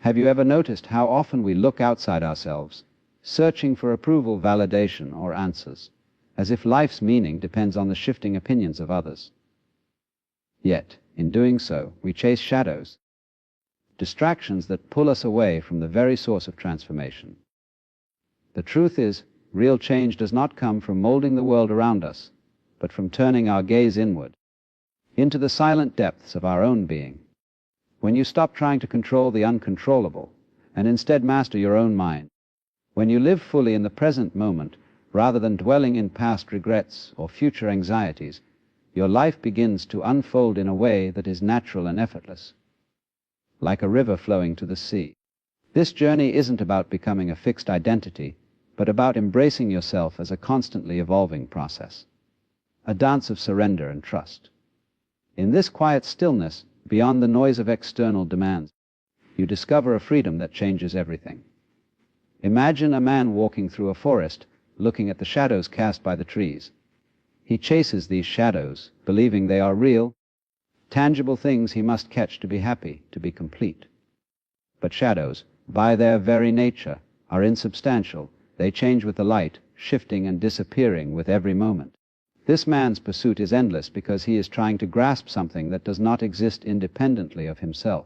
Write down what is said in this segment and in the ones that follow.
Have you ever noticed how often we look outside ourselves, searching for approval, validation, or answers, as if life's meaning depends on the shifting opinions of others? Yet, in doing so, we chase shadows, distractions that pull us away from the very source of transformation. The truth is, real change does not come from molding the world around us, but from turning our gaze inward, into the silent depths of our own being. When you stop trying to control the uncontrollable, and instead master your own mind, when you live fully in the present moment, rather than dwelling in past regrets or future anxieties, your life begins to unfold in a way that is natural and effortless, like a river flowing to the sea. This journey isn't about becoming a fixed identity, but about embracing yourself as a constantly evolving process, a dance of surrender and trust. In this quiet stillness, beyond the noise of external demands, you discover a freedom that changes everything. Imagine a man walking through a forest, looking at the shadows cast by the trees. He chases these shadows, believing they are real, tangible things he must catch to be happy, to be complete. But shadows, by their very nature, are insubstantial. They change with the light, shifting and disappearing with every moment. This man's pursuit is endless because he is trying to grasp something that does not exist independently of himself.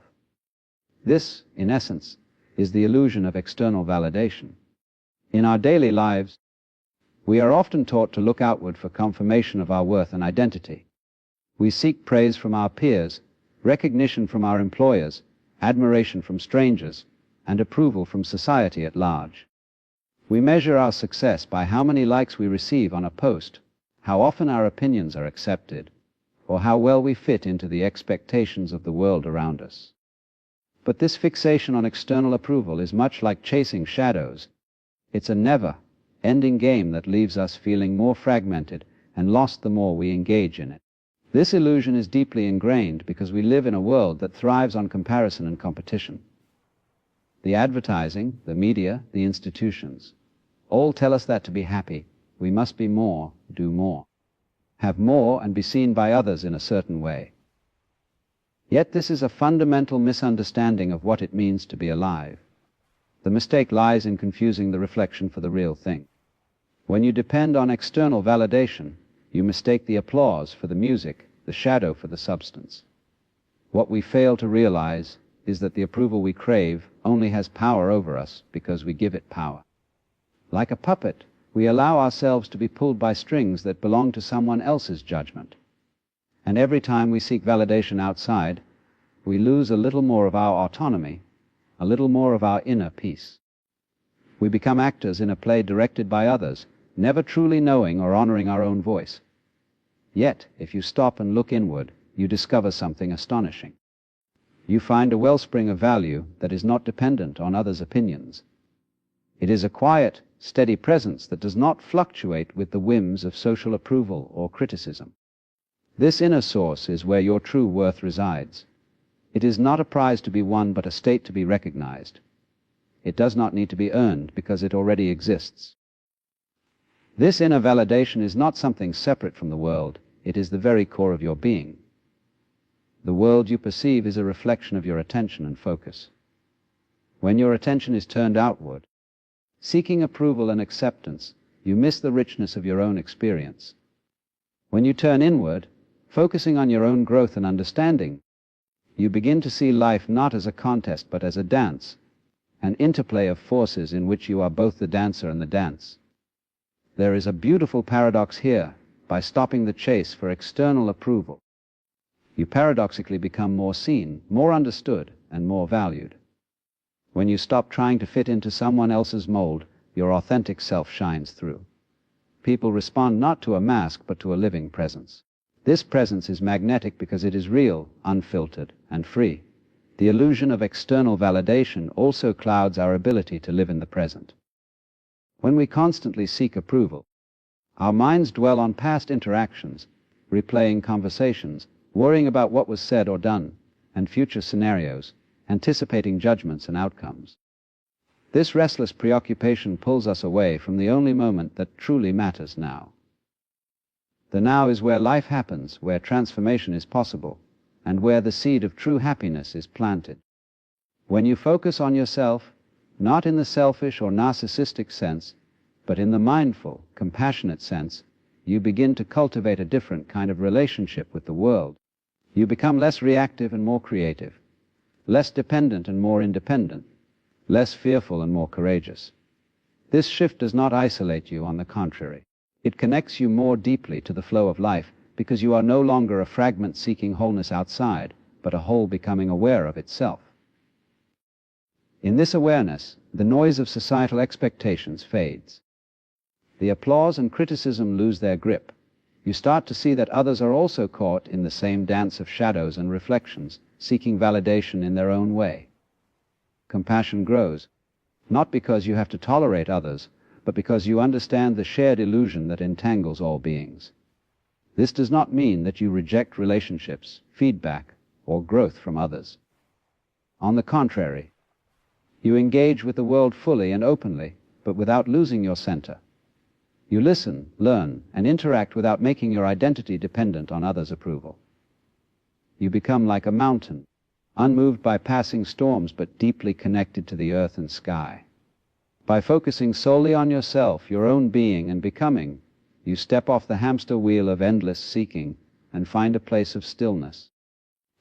This, in essence, is the illusion of external validation. In our daily lives, we are often taught to look outward for confirmation of our worth and identity. We seek praise from our peers, recognition from our employers, admiration from strangers, and approval from society at large. We measure our success by how many likes we receive on a post, how often our opinions are accepted, or how well we fit into the expectations of the world around us. But this fixation on external approval is much like chasing shadows. It's a never-ending game that leaves us feeling more fragmented and lost the more we engage in it. This illusion is deeply ingrained because we live in a world that thrives on comparison and competition. The advertising, the media, the institutions, all tell us that to be happy, we must be more, do more, have more, and be seen by others in a certain way. Yet this is a fundamental misunderstanding of what it means to be alive. The mistake lies in confusing the reflection for the real thing. When you depend on external validation, you mistake the applause for the music, the shadow for the substance. What we fail to realize is that the approval we crave only has power over us because we give it power. Like a puppet, we allow ourselves to be pulled by strings that belong to someone else's judgment. And every time we seek validation outside, we lose a little more of our autonomy, a little more of our inner peace. We become actors in a play directed by others, never truly knowing or honoring our own voice. Yet, if you stop and look inward, you discover something astonishing. You find a wellspring of value that is not dependent on others' opinions. It is a quiet, steady presence that does not fluctuate with the whims of social approval or criticism. This inner source is where your true worth resides. It is not a prize to be won, but a state to be recognized. It does not need to be earned because it already exists. This inner validation is not something separate from the world. It is the very core of your being. The world you perceive is a reflection of your attention and focus. When your attention is turned outward, seeking approval and acceptance, you miss the richness of your own experience. When you turn inward, focusing on your own growth and understanding, you begin to see life not as a contest but as a dance, an interplay of forces in which you are both the dancer and the dance. There is a beautiful paradox here. By stopping the chase for external approval, you paradoxically become more seen, more understood, and more valued. When you stop trying to fit into someone else's mold, your authentic self shines through. People respond not to a mask, but to a living presence. This presence is magnetic because it is real, unfiltered, and free. The illusion of external validation also clouds our ability to live in the present. When we constantly seek approval, our minds dwell on past interactions, replaying conversations, worrying about what was said or done, and future scenarios, anticipating judgments and outcomes. This restless preoccupation pulls us away from the only moment that truly matters now. The now is where life happens, where transformation is possible, and where the seed of true happiness is planted. When you focus on yourself, not in the selfish or narcissistic sense, but in the mindful, compassionate sense, you begin to cultivate a different kind of relationship with the world. You become less reactive and more creative, less dependent and more independent, less fearful and more courageous. This shift does not isolate you, on the contrary. It connects you more deeply to the flow of life, because you are no longer a fragment seeking wholeness outside, but a whole becoming aware of itself. In this awareness, the noise of societal expectations fades. The applause and criticism lose their grip. You start to see that others are also caught in the same dance of shadows and reflections, seeking validation in their own way. Compassion grows, not because you have to tolerate others, but because you understand the shared illusion that entangles all beings. This does not mean that you reject relationships, feedback, or growth from others. On the contrary, you engage with the world fully and openly, but without losing your center. You listen, learn, and interact without making your identity dependent on others' approval. You become like a mountain, unmoved by passing storms, but deeply connected to the earth and sky. By focusing solely on yourself, your own being and becoming, you step off the hamster wheel of endless seeking and find a place of stillness.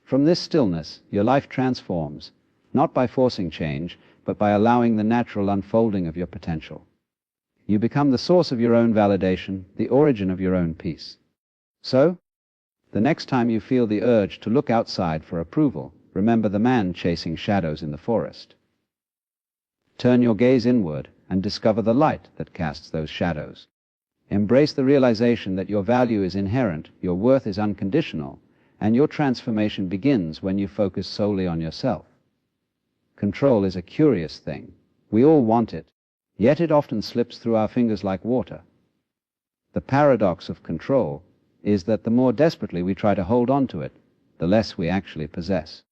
From this stillness, your life transforms, not by forcing change, but by allowing the natural unfolding of your potential. You become the source of your own validation, the origin of your own peace. So, the next time you feel the urge to look outside for approval, remember the man chasing shadows in the forest. Turn your gaze inward and discover the light that casts those shadows. Embrace the realization that your value is inherent, your worth is unconditional, and your transformation begins when you focus solely on yourself. Control is a curious thing. We all want it, yet it often slips through our fingers like water. The paradox of control is that the more desperately we try to hold on to it, the less we actually possess.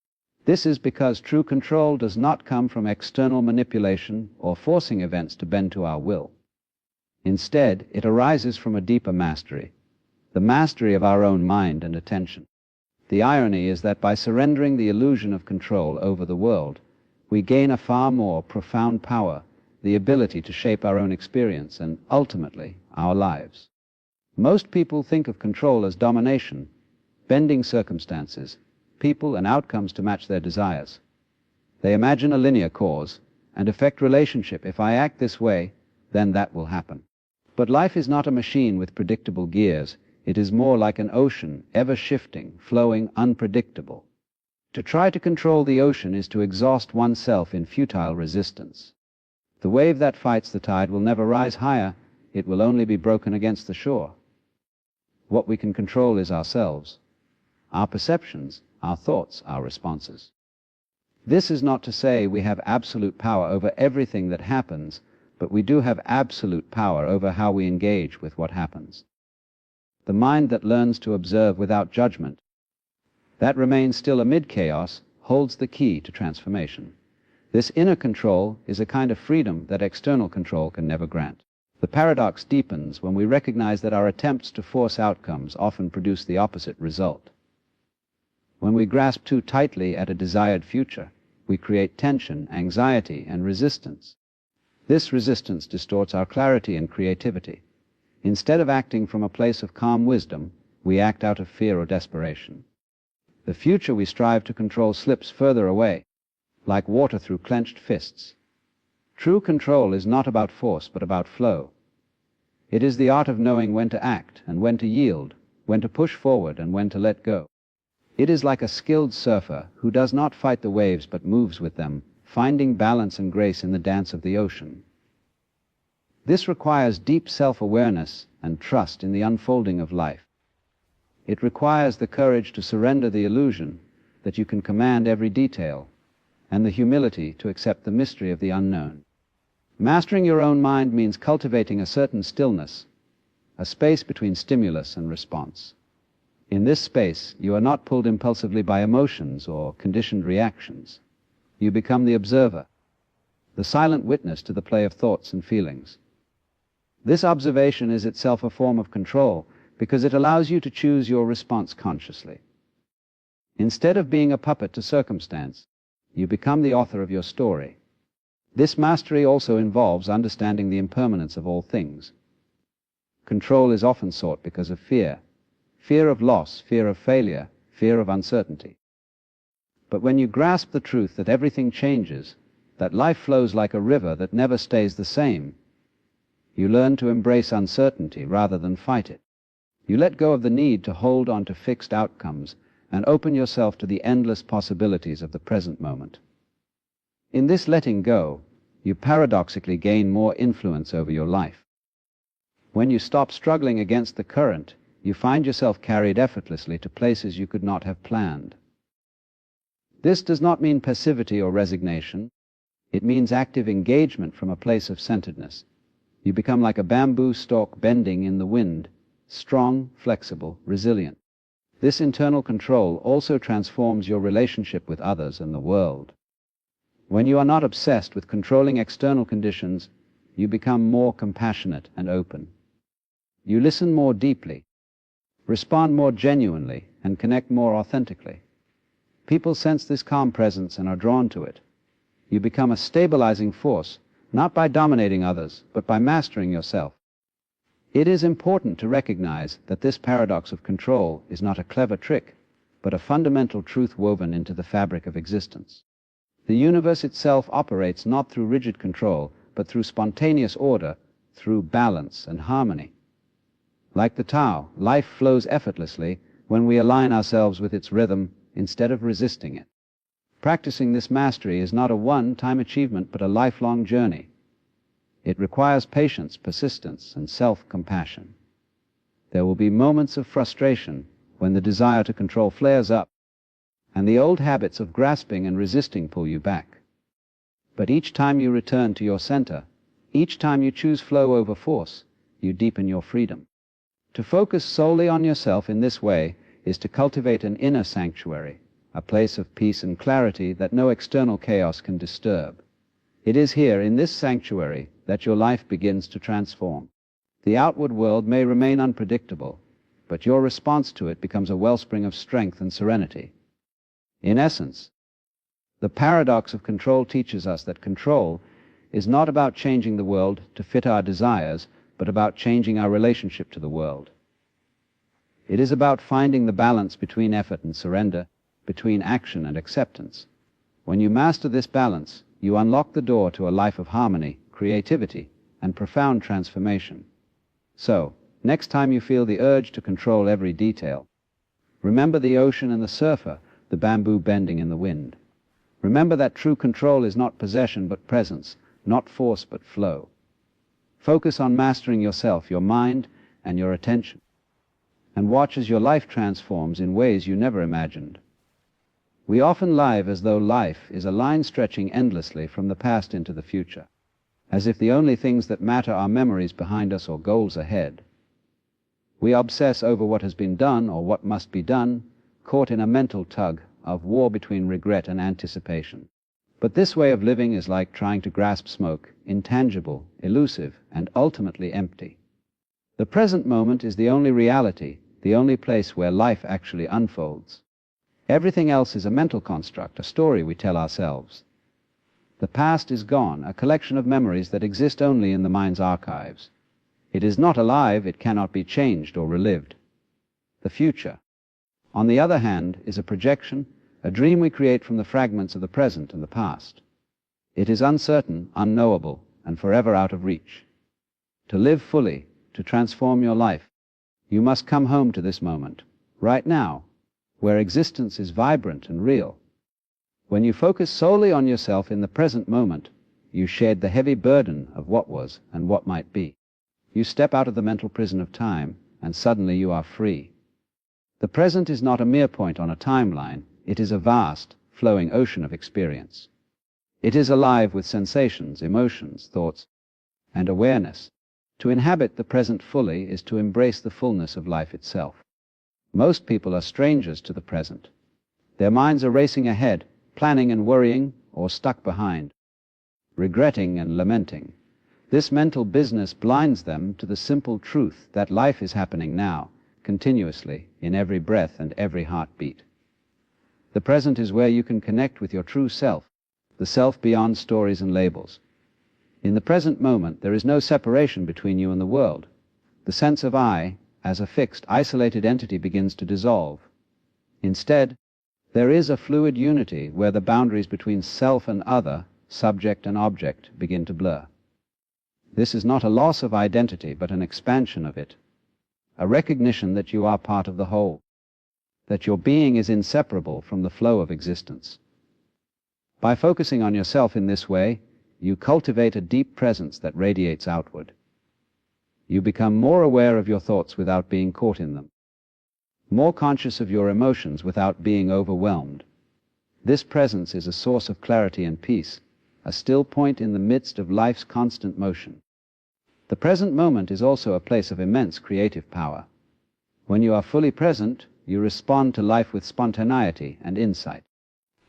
This is because true control does not come from external manipulation or forcing events to bend to our will. Instead, it arises from a deeper mastery, the mastery of our own mind and attention. The irony is that by surrendering the illusion of control over the world, we gain a far more profound power, the ability to shape our own experience and, ultimately, our lives. Most people think of control as domination, bending circumstances, people and outcomes to match their desires. They imagine a linear cause and effect relationship. If I act this way, then that will happen. But life is not a machine with predictable gears. It is more like an ocean, ever shifting, flowing, unpredictable. To try to control the ocean is to exhaust oneself in futile resistance. The wave that fights the tide will never rise higher. It will only be broken against the shore. What we can control is ourselves, our perceptions, our thoughts, our responses. This is not to say we have absolute power over everything that happens, but we do have absolute power over how we engage with what happens. The mind that learns to observe without judgment, that remains still amid chaos, holds the key to transformation. This inner control is a kind of freedom that external control can never grant. The paradox deepens when we recognize that our attempts to force outcomes often produce the opposite result. When we grasp too tightly at a desired future, we create tension, anxiety, and resistance. This resistance distorts our clarity and creativity. Instead of acting from a place of calm wisdom, we act out of fear or desperation. The future we strive to control slips further away, like water through clenched fists. True control is not about force, but about flow. It is the art of knowing when to act and when to yield, when to push forward and when to let go. It is like a skilled surfer who does not fight the waves but moves with them, finding balance and grace in the dance of the ocean. This requires deep self-awareness and trust in the unfolding of life. It requires the courage to surrender the illusion that you can command every detail, and the humility to accept the mystery of the unknown. Mastering your own mind means cultivating a certain stillness, a space between stimulus and response. In this space, you are not pulled impulsively by emotions or conditioned reactions. You become the observer, the silent witness to the play of thoughts and feelings. This observation is itself a form of control because it allows you to choose your response consciously. Instead of being a puppet to circumstance, You become the author of your story. This mastery also involves understanding the impermanence of all things. Control is often sought because of fear. Fear of loss, fear of failure, fear of uncertainty. But when you grasp the truth that everything changes, that life flows like a river that never stays the same, you learn to embrace uncertainty rather than fight it. You let go of the need to hold on to fixed outcomes and open yourself to the endless possibilities of the present moment. In this letting go, you paradoxically gain more influence over your life. When you stop struggling against the current, you find yourself carried effortlessly to places you could not have planned. This does not mean passivity or resignation. It means active engagement from a place of centeredness. You become like a bamboo stalk bending in the wind, strong, flexible, resilient. This internal control also transforms your relationship with others and the world. When you are not obsessed with controlling external conditions, you become more compassionate and open. You listen more deeply, respond more genuinely, and connect more authentically. People sense this calm presence and are drawn to it. You become a stabilizing force, not by dominating others, but by mastering yourself. It is important to recognize that this paradox of control is not a clever trick, but a fundamental truth woven into the fabric of existence. The universe itself operates not through rigid control, but through spontaneous order, through balance and harmony. Like the Tao, life flows effortlessly when we align ourselves with its rhythm instead of resisting it. Practicing this mastery is not a one-time achievement, but a lifelong journey. It requires patience, persistence, and self-compassion. There will be moments of frustration when the desire to control flares up, and the old habits of grasping and resisting pull you back. But each time you return to your center, each time you choose flow over force, you deepen your freedom. To focus solely on yourself in this way is to cultivate an inner sanctuary, a place of peace and clarity that no external chaos can disturb. It is here, in this sanctuary, that your life begins to transform. The outward world may remain unpredictable, but your response to it becomes a wellspring of strength and serenity. In essence, the paradox of control teaches us that control is not about changing the world to fit our desires, but about changing our relationship to the world. It is about finding the balance between effort and surrender, between action and acceptance. When you master this balance, you unlock the door to a life of harmony, creativity, and profound transformation. So, next time you feel the urge to control every detail, remember the ocean and the surfer, the bamboo bending in the wind. Remember that true control is not possession but presence, not force but flow. Focus on mastering yourself, your mind, and your attention, and watch as your life transforms in ways you never imagined. We often live as though life is a line stretching endlessly from the past into the future, as if the only things that matter are memories behind us or goals ahead. We obsess over what has been done or what must be done, caught in a mental tug of war between regret and anticipation. But this way of living is like trying to grasp smoke, intangible, elusive, and ultimately empty. The present moment is the only reality, the only place where life actually unfolds. Everything else is a mental construct, a story we tell ourselves. The past is gone, a collection of memories that exist only in the mind's archives. It is not alive, it cannot be changed or relived. The future, on the other hand, is a projection, a dream we create from the fragments of the present and the past. It is uncertain, unknowable, and forever out of reach. To live fully, to transform your life, you must come home to this moment, right now, where existence is vibrant and real. When you focus solely on yourself in the present moment, you shed the heavy burden of what was and what might be. You step out of the mental prison of time, and suddenly you are free. The present is not a mere point on a timeline. It is a vast, flowing ocean of experience. It is alive with sensations, emotions, thoughts, and awareness. To inhabit the present fully is to embrace the fullness of life itself. Most people are strangers to the present. Their minds are racing ahead, planning and worrying, or stuck behind, regretting and lamenting. This mental business blinds them to the simple truth that life is happening now, continuously, in every breath and every heartbeat. The present is where you can connect with your true self, the self beyond stories and labels. In the present moment, there is no separation between you and the world. The sense of I, as a fixed, isolated entity, begins to dissolve. Instead, there is a fluid unity where the boundaries between self and other, subject and object, begin to blur. This is not a loss of identity, but an expansion of it, a recognition that you are part of the whole, that your being is inseparable from the flow of existence. By focusing on yourself in this way, you cultivate a deep presence that radiates outward. You become more aware of your thoughts without being caught in them, more conscious of your emotions without being overwhelmed. This presence is a source of clarity and peace, a still point in the midst of life's constant motion. The present moment is also a place of immense creative power. When you are fully present, you respond to life with spontaneity and insight.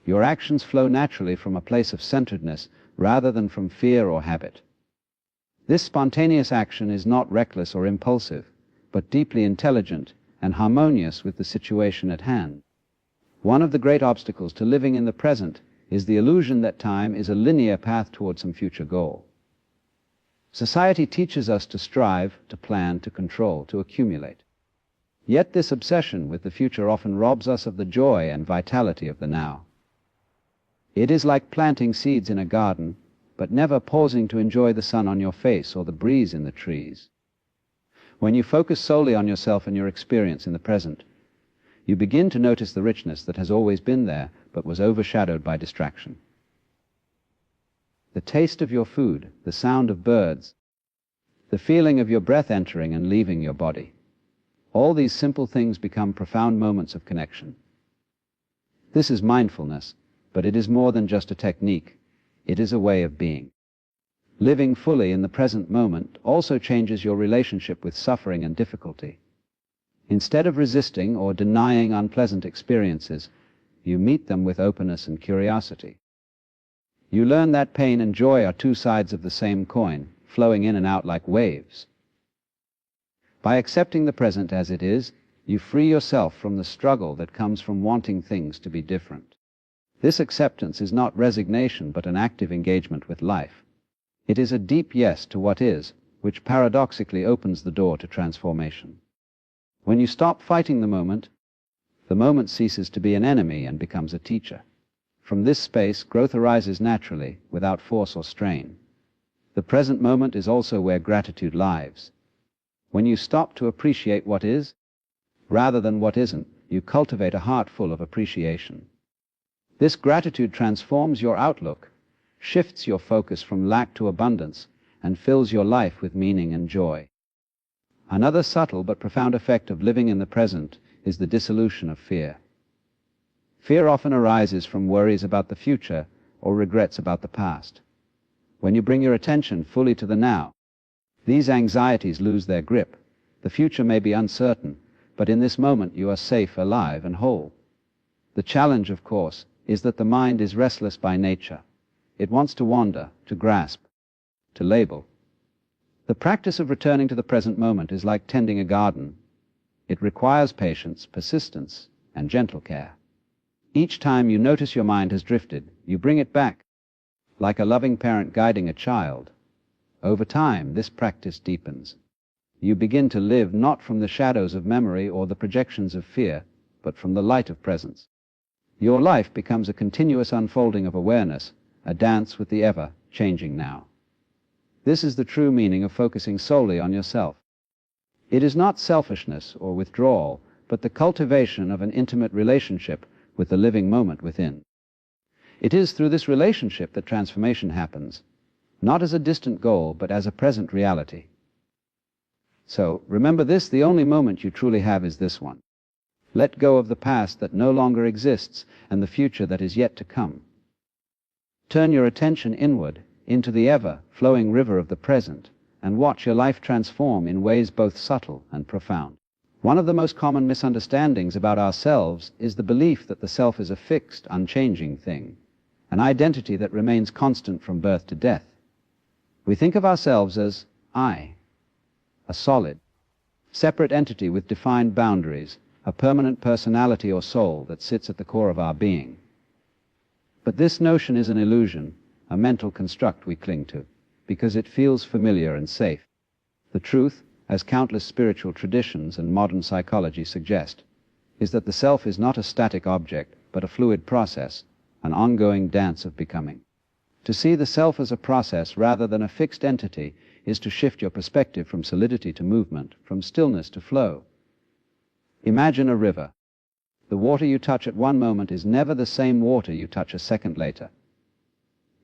Your actions flow naturally from a place of centeredness rather than from fear or habit. This spontaneous action is not reckless or impulsive, but deeply intelligent and harmonious with the situation at hand. One of the great obstacles to living in the present is the illusion that time is a linear path toward some future goal. Society teaches us to strive, to plan, to control, to accumulate. Yet this obsession with the future often robs us of the joy and vitality of the now. It is like planting seeds in a garden, but never pausing to enjoy the sun on your face or the breeze in the trees. When you focus solely on yourself and your experience in the present, you begin to notice the richness that has always been there, but was overshadowed by distraction. The taste of your food, the sound of birds, the feeling of your breath entering and leaving your body. All these simple things become profound moments of connection. This is mindfulness, but it is more than just a technique. It is a way of being. Living fully in the present moment also changes your relationship with suffering and difficulty. Instead of resisting or denying unpleasant experiences, you meet them with openness and curiosity. You learn that pain and joy are two sides of the same coin, flowing in and out like waves. By accepting the present as it is, you free yourself from the struggle that comes from wanting things to be different. This acceptance is not resignation, but an active engagement with life. It is a deep yes to what is, which paradoxically opens the door to transformation. When you stop fighting the moment ceases to be an enemy and becomes a teacher. From this space, growth arises naturally, without force or strain. The present moment is also where gratitude lives. When you stop to appreciate what is, rather than what isn't, you cultivate a heart full of appreciation. This gratitude transforms your outlook, shifts your focus from lack to abundance, and fills your life with meaning and joy. Another subtle but profound effect of living in the present is the dissolution of fear. Fear often arises from worries about the future or regrets about the past. When you bring your attention fully to the now, these anxieties lose their grip. The future may be uncertain, but in this moment you are safe, alive, and whole. The challenge, of course, is that the mind is restless by nature. It wants to wander, to grasp, to label. The practice of returning to the present moment is like tending a garden. It requires patience, persistence, and gentle care. Each time you notice your mind has drifted, you bring it back, like a loving parent guiding a child. Over time, this practice deepens. You begin to live not from the shadows of memory or the projections of fear, but from the light of presence. Your life becomes a continuous unfolding of awareness, a dance with the ever-changing now. This is the true meaning of focusing solely on yourself. It is not selfishness or withdrawal, but the cultivation of an intimate relationship with the living moment within. It is through this relationship that transformation happens, not as a distant goal, but as a present reality. So, remember this: the only moment you truly have is this one. Let go of the past that no longer exists and the future that is yet to come. Turn your attention inward, into the ever-flowing river of the present, and watch your life transform in ways both subtle and profound. One of the most common misunderstandings about ourselves is the belief that the self is a fixed, unchanging thing, an identity that remains constant from birth to death. We think of ourselves as I, a solid, separate entity with defined boundaries, a permanent personality or soul that sits at the core of our being. But this notion is an illusion, a mental construct we cling to, because it feels familiar and safe. The truth, as countless spiritual traditions and modern psychology suggest, is that the self is not a static object, but a fluid process, an ongoing dance of becoming. To see the self as a process rather than a fixed entity is to shift your perspective from solidity to movement, from stillness to flow. Imagine a river. The water you touch at one moment is never the same water you touch a second later.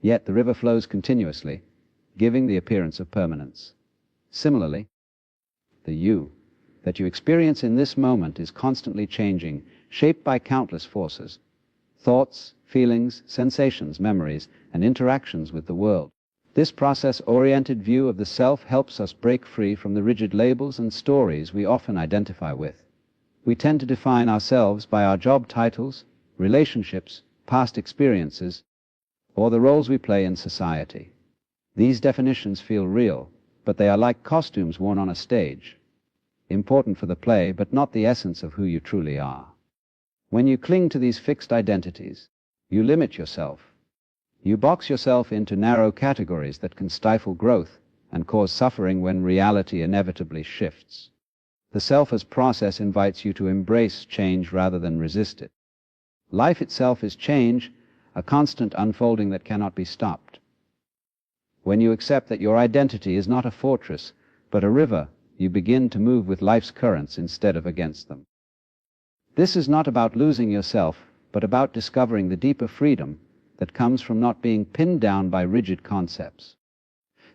Yet the river flows continuously, giving the appearance of permanence. Similarly, the you that you experience in this moment is constantly changing, shaped by countless forces: thoughts, feelings, sensations, memories, and interactions with the world. This process-oriented view of the self helps us break free from the rigid labels and stories we often identify with. We tend to define ourselves by our job titles, relationships, past experiences, or the roles we play in society. These definitions feel real, but they are like costumes worn on a stage, important for the play, but not the essence of who you truly are. When you cling to these fixed identities, you limit yourself. You box yourself into narrow categories that can stifle growth and cause suffering when reality inevitably shifts. The self as process invites you to embrace change rather than resist it. Life itself is change, a constant unfolding that cannot be stopped. When you accept that your identity is not a fortress, but a river, you begin to move with life's currents instead of against them. This is not about losing yourself, but about discovering the deeper freedom that comes from not being pinned down by rigid concepts.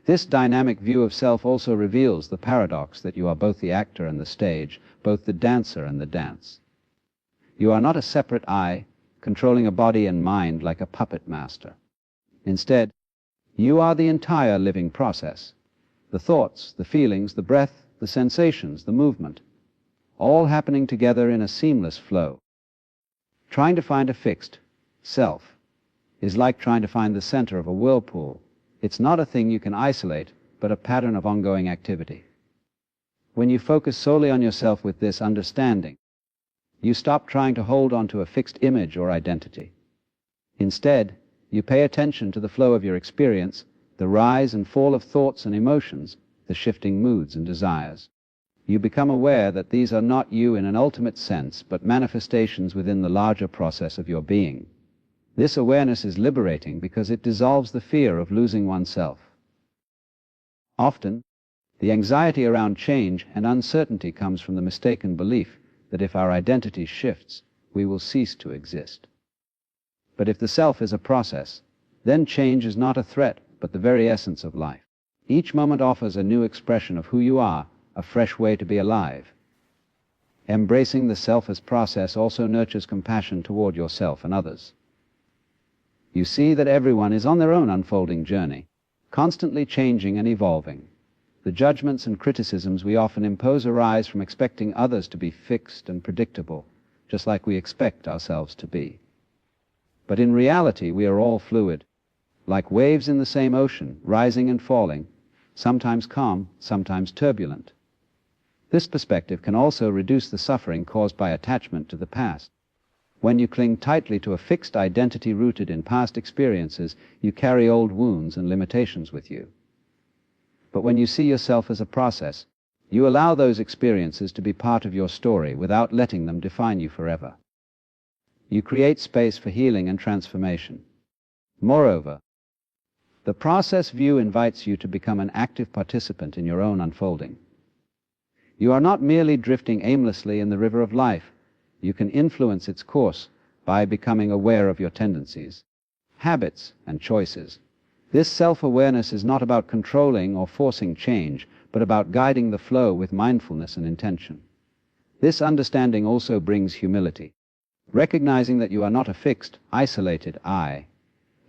This dynamic view of self also reveals the paradox that you are both the actor and the stage, both the dancer and the dance. You are not a separate I, controlling a body and mind like a puppet master. Instead, you are the entire living process. The thoughts, the feelings, the breath, the sensations, the movement, all happening together in a seamless flow. Trying to find a fixed self is like trying to find the center of a whirlpool. It's not a thing you can isolate, but a pattern of ongoing activity. When you focus solely on yourself with this understanding, you stop trying to hold on to a fixed image or identity. Instead, you pay attention to the flow of your experience, the rise and fall of thoughts and emotions, the shifting moods and desires. You become aware that these are not you in an ultimate sense, but manifestations within the larger process of your being. This awareness is liberating because it dissolves the fear of losing oneself. Often, the anxiety around change and uncertainty comes from the mistaken belief that if our identity shifts, we will cease to exist. But if the self is a process, then change is not a threat, but the very essence of life. Each moment offers a new expression of who you are, a fresh way to be alive. Embracing the self as process also nurtures compassion toward yourself and others. You see that everyone is on their own unfolding journey, constantly changing and evolving. The judgments and criticisms we often impose arise from expecting others to be fixed and predictable, just like we expect ourselves to be. But in reality, we are all fluid, like waves in the same ocean, rising and falling, sometimes calm, sometimes turbulent. This perspective can also reduce the suffering caused by attachment to the past. When you cling tightly to a fixed identity rooted in past experiences, you carry old wounds and limitations with you. But when you see yourself as a process, you allow those experiences to be part of your story without letting them define you forever. You create space for healing and transformation. Moreover, the process view invites you to become an active participant in your own unfolding. You are not merely drifting aimlessly in the river of life. You can influence its course by becoming aware of your tendencies, habits, and choices. This self-awareness is not about controlling or forcing change, but about guiding the flow with mindfulness and intention. This understanding also brings humility, recognizing that you are not a fixed, isolated I,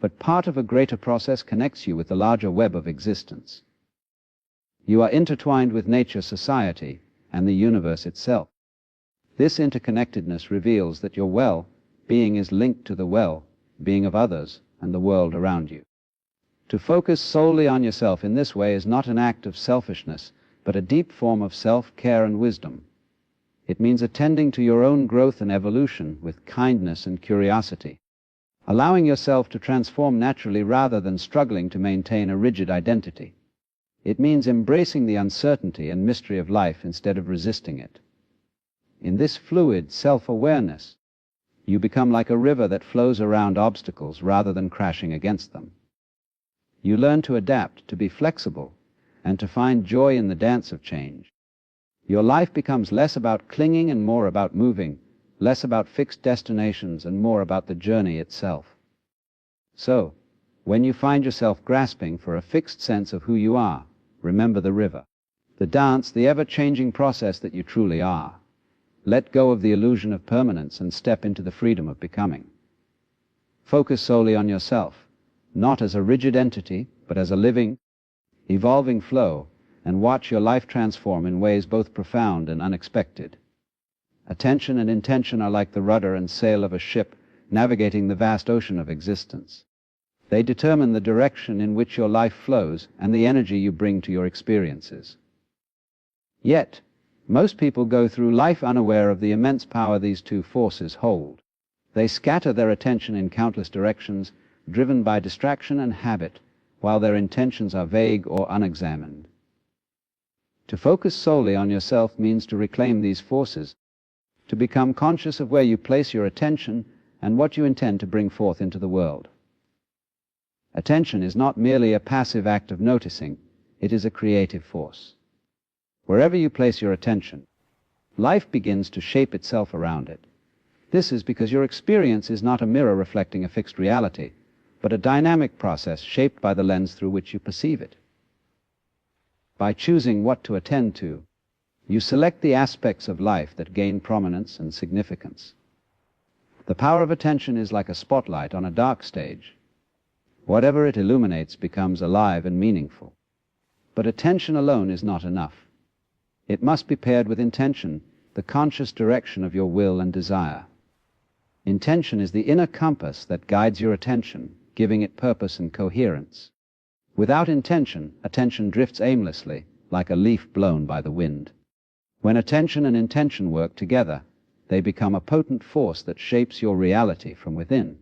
but part of a greater process connects you with the larger web of existence. You are intertwined with nature, society, and the universe itself. This interconnectedness reveals that your well-being is linked to the well-being of others and the world around you. To focus solely on yourself in this way is not an act of selfishness, but a deep form of self-care and wisdom. It means attending to your own growth and evolution with kindness and curiosity, allowing yourself to transform naturally rather than struggling to maintain a rigid identity. It means embracing the uncertainty and mystery of life instead of resisting it. In this fluid self-awareness, you become like a river that flows around obstacles rather than crashing against them. You learn to adapt, to be flexible, and to find joy in the dance of change. Your life becomes less about clinging and more about moving, less about fixed destinations and more about the journey itself. So, when you find yourself grasping for a fixed sense of who you are, remember the river, the dance, the ever-changing process that you truly are. Let go of the illusion of permanence and step into the freedom of becoming. Focus solely on yourself, not as a rigid entity, but as a living, evolving flow, and watch your life transform in ways both profound and unexpected. Attention and intention are like the rudder and sail of a ship navigating the vast ocean of existence. They determine the direction in which your life flows and the energy you bring to your experiences. Yet, most people go through life unaware of the immense power these two forces hold. They scatter their attention in countless directions, driven by distraction and habit, while their intentions are vague or unexamined. To focus solely on yourself means to reclaim these forces, to become conscious of where you place your attention and what you intend to bring forth into the world. Attention is not merely a passive act of noticing, it is a creative force. Wherever you place your attention, life begins to shape itself around it. This is because your experience is not a mirror reflecting a fixed reality, but a dynamic process shaped by the lens through which you perceive it. By choosing what to attend to, you select the aspects of life that gain prominence and significance. The power of attention is like a spotlight on a dark stage. Whatever it illuminates becomes alive and meaningful. But attention alone is not enough. It must be paired with intention, the conscious direction of your will and desire. Intention is the inner compass that guides your attention, giving it purpose and coherence. Without intention, attention drifts aimlessly, like a leaf blown by the wind. When attention and intention work together, they become a potent force that shapes your reality from within.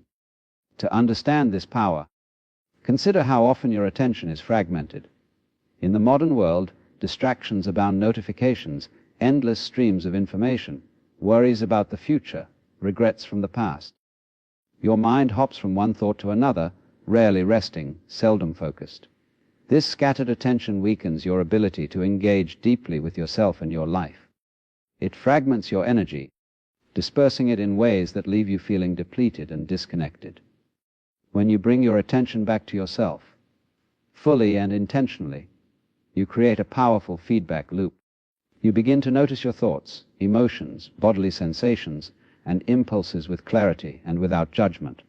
To understand this power, consider how often your attention is fragmented. In the modern world, distractions abound: notifications, endless streams of information, worries about the future, regrets from the past. Your mind hops from one thought to another, rarely resting, seldom focused. This scattered attention weakens your ability to engage deeply with yourself and your life. It fragments your energy, dispersing it in ways that leave you feeling depleted and disconnected. When you bring your attention back to yourself, fully and intentionally, you create a powerful feedback loop. You begin to notice your thoughts, emotions, bodily sensations, and impulses with clarity and without judgment.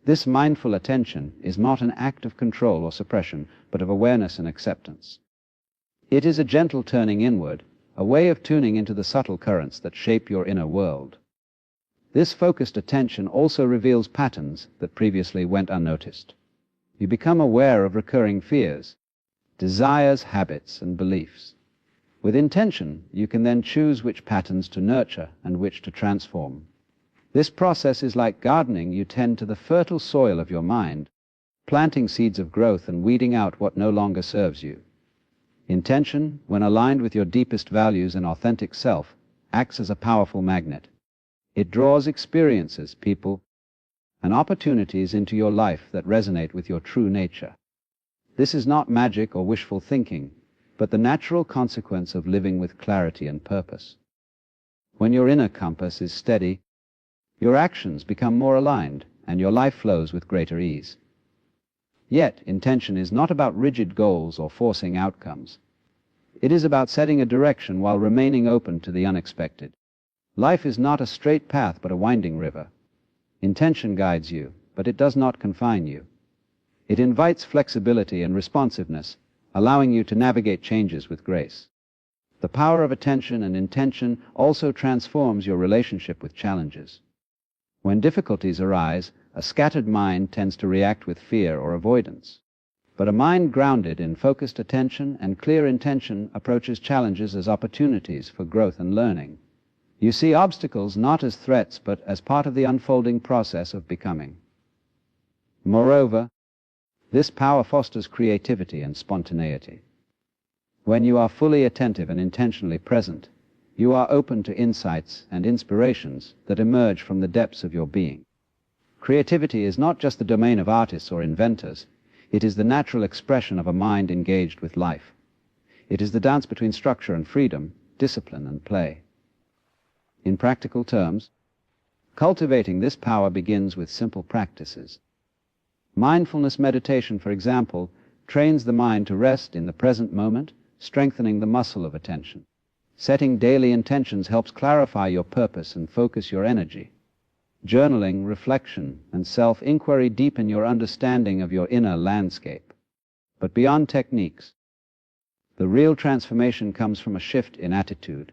This mindful attention is not an act of control or suppression, but of awareness and acceptance. It is a gentle turning inward, a way of tuning into the subtle currents that shape your inner world. This focused attention also reveals patterns that previously went unnoticed. You become aware of recurring fears, desires, habits, and beliefs. With intention, you can then choose which patterns to nurture and which to transform. This process is like gardening. You tend to the fertile soil of your mind, planting seeds of growth and weeding out what no longer serves you. Intention, when aligned with your deepest values and authentic self, acts as a powerful magnet. It draws experiences, people, and opportunities into your life that resonate with your true nature. This is not magic or wishful thinking, but the natural consequence of living with clarity and purpose. When your inner compass is steady, your actions become more aligned, and your life flows with greater ease. Yet, intention is not about rigid goals or forcing outcomes. It is about setting a direction while remaining open to the unexpected. Life is not a straight path, but a winding river. Intention guides you, but it does not confine you. It invites flexibility and responsiveness, allowing you to navigate changes with grace. The power of attention and intention also transforms your relationship with challenges. When difficulties arise, a scattered mind tends to react with fear or avoidance. But a mind grounded in focused attention and clear intention approaches challenges as opportunities for growth and learning. You see obstacles not as threats, but as part of the unfolding process of becoming. Moreover, this power fosters creativity and spontaneity. When you are fully attentive and intentionally present, you are open to insights and inspirations that emerge from the depths of your being. Creativity is not just the domain of artists or inventors. It is the natural expression of a mind engaged with life. It is the dance between structure and freedom, discipline and play. In practical terms, cultivating this power begins with simple practices. Mindfulness meditation, for example, trains the mind to rest in the present moment, strengthening the muscle of attention. Setting daily intentions helps clarify your purpose and focus your energy. Journaling, reflection, and self-inquiry deepen your understanding of your inner landscape. But beyond techniques, the real transformation comes from a shift in attitude,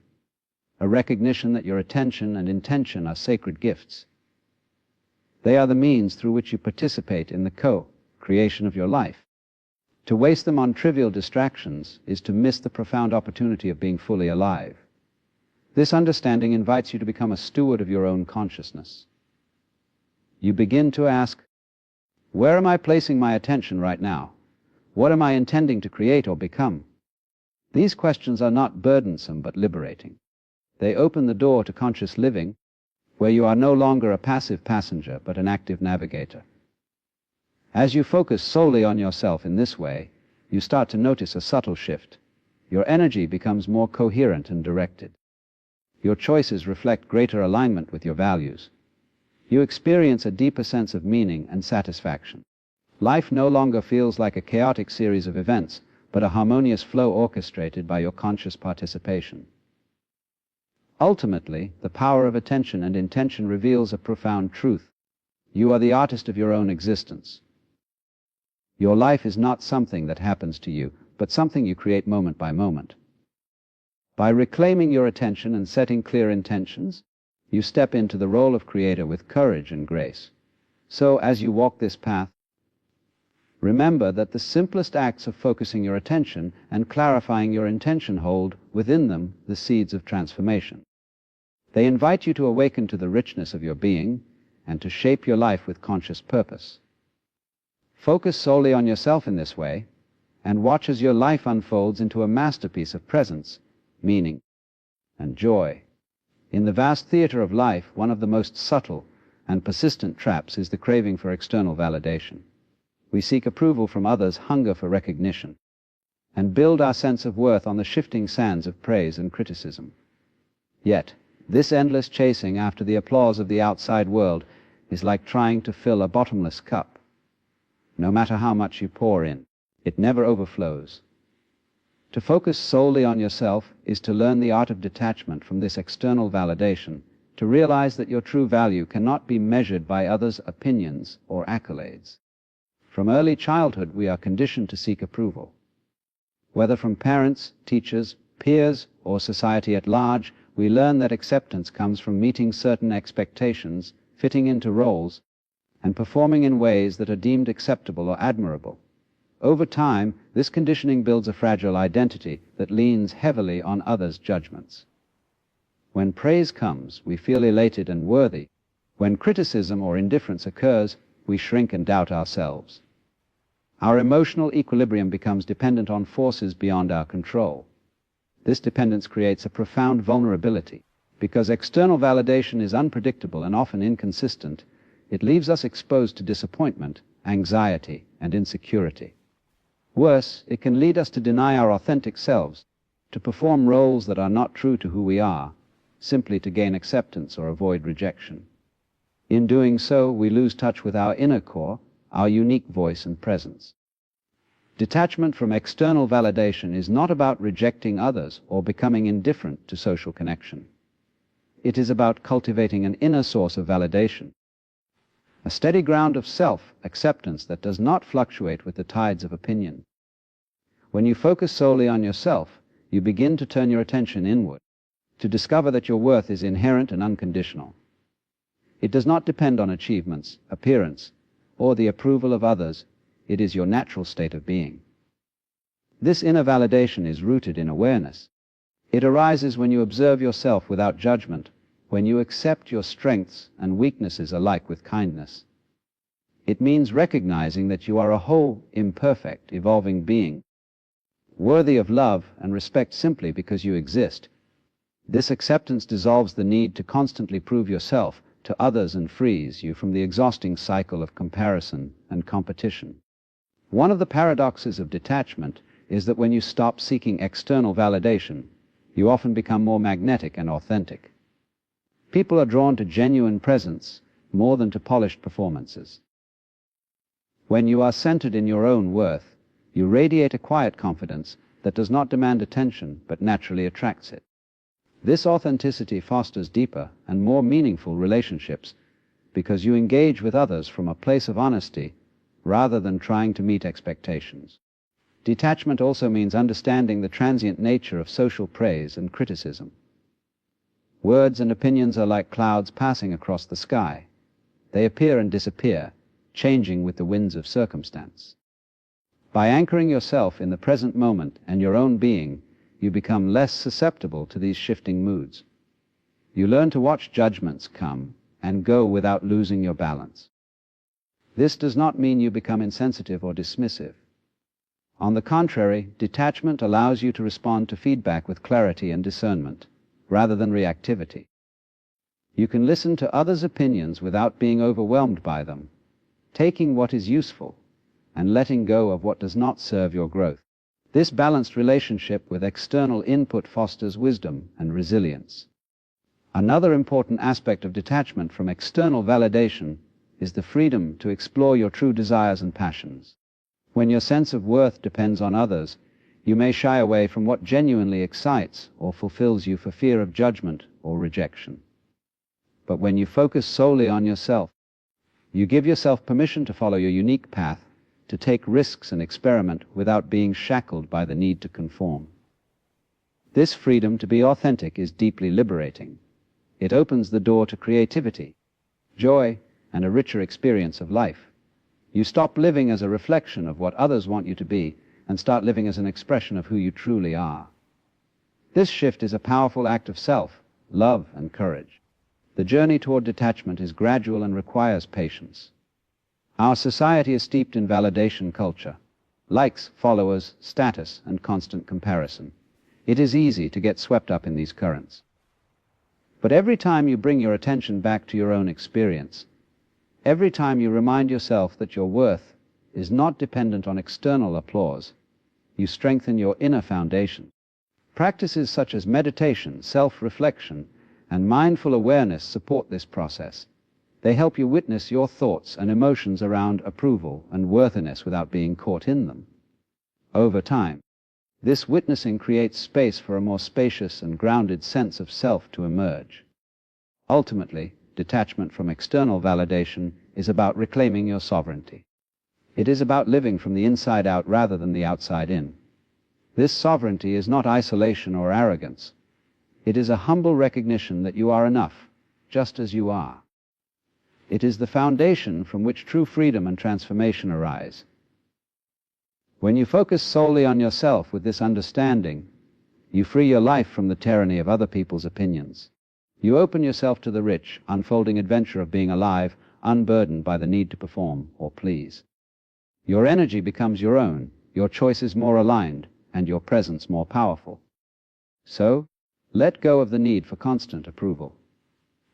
a recognition that your attention and intention are sacred gifts. They are the means through which you participate in the co-creation of your life. To waste them on trivial distractions is to miss the profound opportunity of being fully alive. This understanding invites you to become a steward of your own consciousness. You begin to ask, where am I placing my attention right now? What am I intending to create or become? These questions are not burdensome but liberating. They open the door to conscious living, where you are no longer a passive passenger but an active navigator. As you focus solely on yourself in this way, you start to notice a subtle shift. Your energy becomes more coherent and directed. Your choices reflect greater alignment with your values. You experience a deeper sense of meaning and satisfaction. Life no longer feels like a chaotic series of events, but a harmonious flow orchestrated by your conscious participation. Ultimately, the power of attention and intention reveals a profound truth. You are the artist of your own existence. Your life is not something that happens to you, but something you create moment by moment. By reclaiming your attention and setting clear intentions, you step into the role of creator with courage and grace. So, as you walk this path, remember that the simplest acts of focusing your attention and clarifying your intention hold within them the seeds of transformation. They invite you to awaken to the richness of your being and to shape your life with conscious purpose. Focus solely on yourself in this way, and watch as your life unfolds into a masterpiece of presence, meaning, and joy. In the vast theater of life, one of the most subtle and persistent traps is the craving for external validation. We seek approval from others, hunger for recognition, and build our sense of worth on the shifting sands of praise and criticism. Yet, this endless chasing after the applause of the outside world is like trying to fill a bottomless cup. No matter how much you pour in, it never overflows. To focus solely on yourself is to learn the art of detachment from this external validation, to realize that your true value cannot be measured by others' opinions or accolades. From early childhood, we are conditioned to seek approval. Whether from parents, teachers, peers, or society at large, we learn that acceptance comes from meeting certain expectations, fitting into roles, and performing in ways that are deemed acceptable or admirable. Over time, this conditioning builds a fragile identity that leans heavily on others' judgments. When praise comes, we feel elated and worthy. When criticism or indifference occurs, we shrink and doubt ourselves. Our emotional equilibrium becomes dependent on forces beyond our control. This dependence creates a profound vulnerability. Because external validation is unpredictable and often inconsistent, it leaves us exposed to disappointment, anxiety, and insecurity. Worse, it can lead us to deny our authentic selves, to perform roles that are not true to who we are, simply to gain acceptance or avoid rejection. In doing so, we lose touch with our inner core, our unique voice and presence. Detachment from external validation is not about rejecting others or becoming indifferent to social connection. It is about cultivating an inner source of validation, a steady ground of self-acceptance that does not fluctuate with the tides of opinion. When you focus solely on yourself, you begin to turn your attention inward, to discover that your worth is inherent and unconditional. It does not depend on achievements, appearance, or the approval of others. It is your natural state of being. This inner validation is rooted in awareness. It arises when you observe yourself without judgment, when you accept your strengths and weaknesses alike with kindness. It means recognizing that you are a whole, imperfect, evolving being, worthy of love and respect simply because you exist. This acceptance dissolves the need to constantly prove yourself to others and frees you from the exhausting cycle of comparison and competition. One of the paradoxes of detachment is that when you stop seeking external validation, you often become more magnetic and authentic. People are drawn to genuine presence more than to polished performances. When you are centered in your own worth, you radiate a quiet confidence that does not demand attention but naturally attracts it. This authenticity fosters deeper and more meaningful relationships because you engage with others from a place of honesty rather than trying to meet expectations. Detachment also means understanding the transient nature of social praise and criticism. Words and opinions are like clouds passing across the sky. They appear and disappear, changing with the winds of circumstance. By anchoring yourself in the present moment and your own being, you become less susceptible to these shifting moods. You learn to watch judgments come and go without losing your balance. This does not mean you become insensitive or dismissive. On the contrary, detachment allows you to respond to feedback with clarity and discernment, rather than reactivity. You can listen to others' opinions without being overwhelmed by them, taking what is useful and letting go of what does not serve your growth. This balanced relationship with external input fosters wisdom and resilience. Another important aspect of detachment from external validation is the freedom to explore your true desires and passions. When your sense of worth depends on others, you may shy away from what genuinely excites or fulfills you for fear of judgment or rejection. But when you focus solely on yourself, you give yourself permission to follow your unique path, to take risks and experiment without being shackled by the need to conform. This freedom to be authentic is deeply liberating. It opens the door to creativity, joy, and a richer experience of life. You stop living as a reflection of what others want you to be and start living as an expression of who you truly are. This shift is a powerful act of self, love, and courage. The journey toward detachment is gradual and requires patience. Our society is steeped in validation culture, likes, followers, status, and constant comparison. It is easy to get swept up in these currents. But every time you bring your attention back to your own experience, every time you remind yourself that your worth is not dependent on external applause, you strengthen your inner foundation. Practices such as meditation, self-reflection, and mindful awareness support this process. They help you witness your thoughts and emotions around approval and worthiness without being caught in them. Over time, this witnessing creates space for a more spacious and grounded sense of self to emerge. Ultimately, detachment from external validation is about reclaiming your sovereignty. It is about living from the inside out rather than the outside in. This sovereignty is not isolation or arrogance. It is a humble recognition that you are enough, just as you are. It is the foundation from which true freedom and transformation arise. When you focus solely on yourself with this understanding, you free your life from the tyranny of other people's opinions. You open yourself to the rich, unfolding adventure of being alive, unburdened by the need to perform or please. Your energy becomes your own, your choices more aligned, and your presence more powerful. So, let go of the need for constant approval.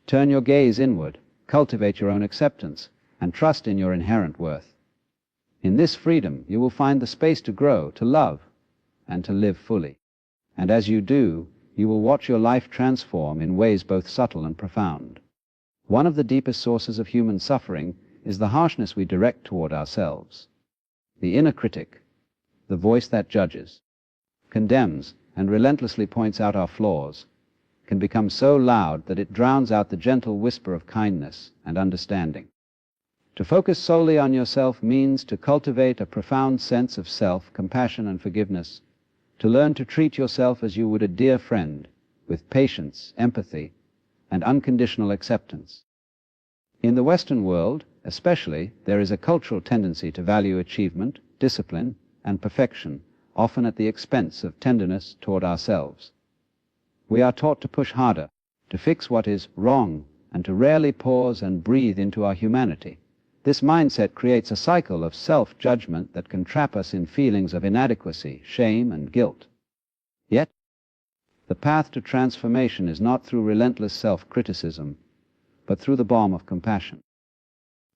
Turn your gaze inward, cultivate your own acceptance, and trust in your inherent worth. In this freedom, you will find the space to grow, to love, and to live fully. And as you do, you will watch your life transform in ways both subtle and profound. One of the deepest sources of human suffering is the harshness we direct toward ourselves. The inner critic, the voice that judges, condemns, and relentlessly points out our flaws, can become so loud that it drowns out the gentle whisper of kindness and understanding. To focus solely on yourself means to cultivate a profound sense of self, compassion, and forgiveness, to learn to treat yourself as you would a dear friend, with patience, empathy, and unconditional acceptance. In the Western world, especially, there is a cultural tendency to value achievement, discipline, and perfection, often at the expense of tenderness toward ourselves. We are taught to push harder, to fix what is wrong, and to rarely pause and breathe into our humanity. This mindset creates a cycle of self-judgment that can trap us in feelings of inadequacy, shame, and guilt. Yet, the path to transformation is not through relentless self-criticism, but through the balm of compassion.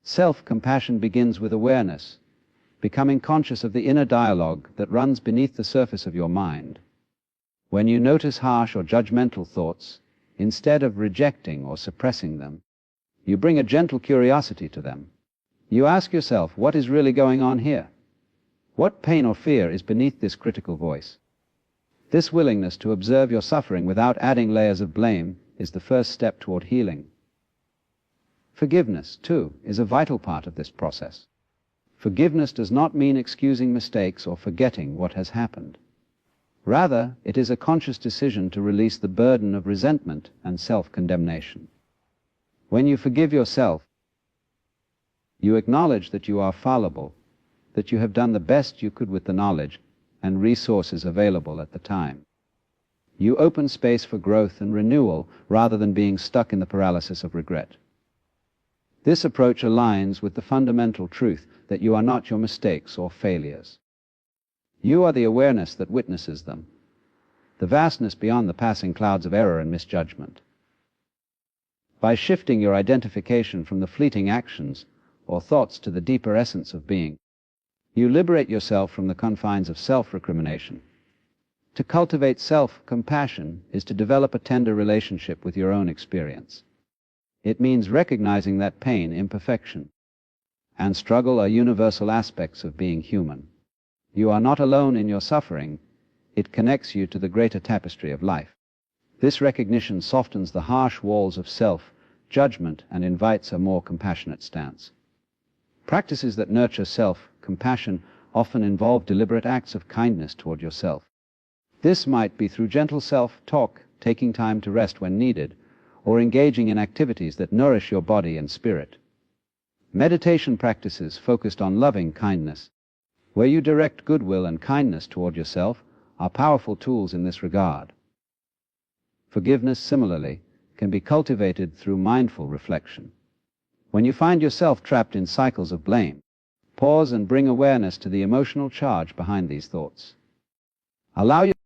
Self-compassion begins with awareness, becoming conscious of the inner dialogue that runs beneath the surface of your mind. When you notice harsh or judgmental thoughts, instead of rejecting or suppressing them, you bring a gentle curiosity to them. You ask yourself, what is really going on here? What pain or fear is beneath this critical voice? This willingness to observe your suffering without adding layers of blame is the first step toward healing. Forgiveness, too, is a vital part of this process. Forgiveness does not mean excusing mistakes or forgetting what has happened. Rather, it is a conscious decision to release the burden of resentment and self-condemnation. When you forgive yourself, you acknowledge that you are fallible, that you have done the best you could with the knowledge and resources available at the time. You open space for growth and renewal rather than being stuck in the paralysis of regret. This approach aligns with the fundamental truth that you are not your mistakes or failures. You are the awareness that witnesses them, the vastness beyond the passing clouds of error and misjudgment. By shifting your identification from the fleeting actions or thoughts to the deeper essence of being, you liberate yourself from the confines of self-recrimination. To cultivate self-compassion is to develop a tender relationship with your own experience. It means recognizing that pain, imperfection, and struggle are universal aspects of being human. You are not alone in your suffering. It connects you to the greater tapestry of life. This recognition softens the harsh walls of self-judgment and invites a more compassionate stance. Practices that nurture self-compassion often involve deliberate acts of kindness toward yourself. This might be through gentle self-talk, taking time to rest when needed, or engaging in activities that nourish your body and spirit. Meditation practices focused on loving kindness, where you direct goodwill and kindness toward yourself, are powerful tools in this regard. Forgiveness, similarly, can be cultivated through mindful reflection. When you find yourself trapped in cycles of blame, pause and bring awareness to the emotional charge behind these thoughts. Allow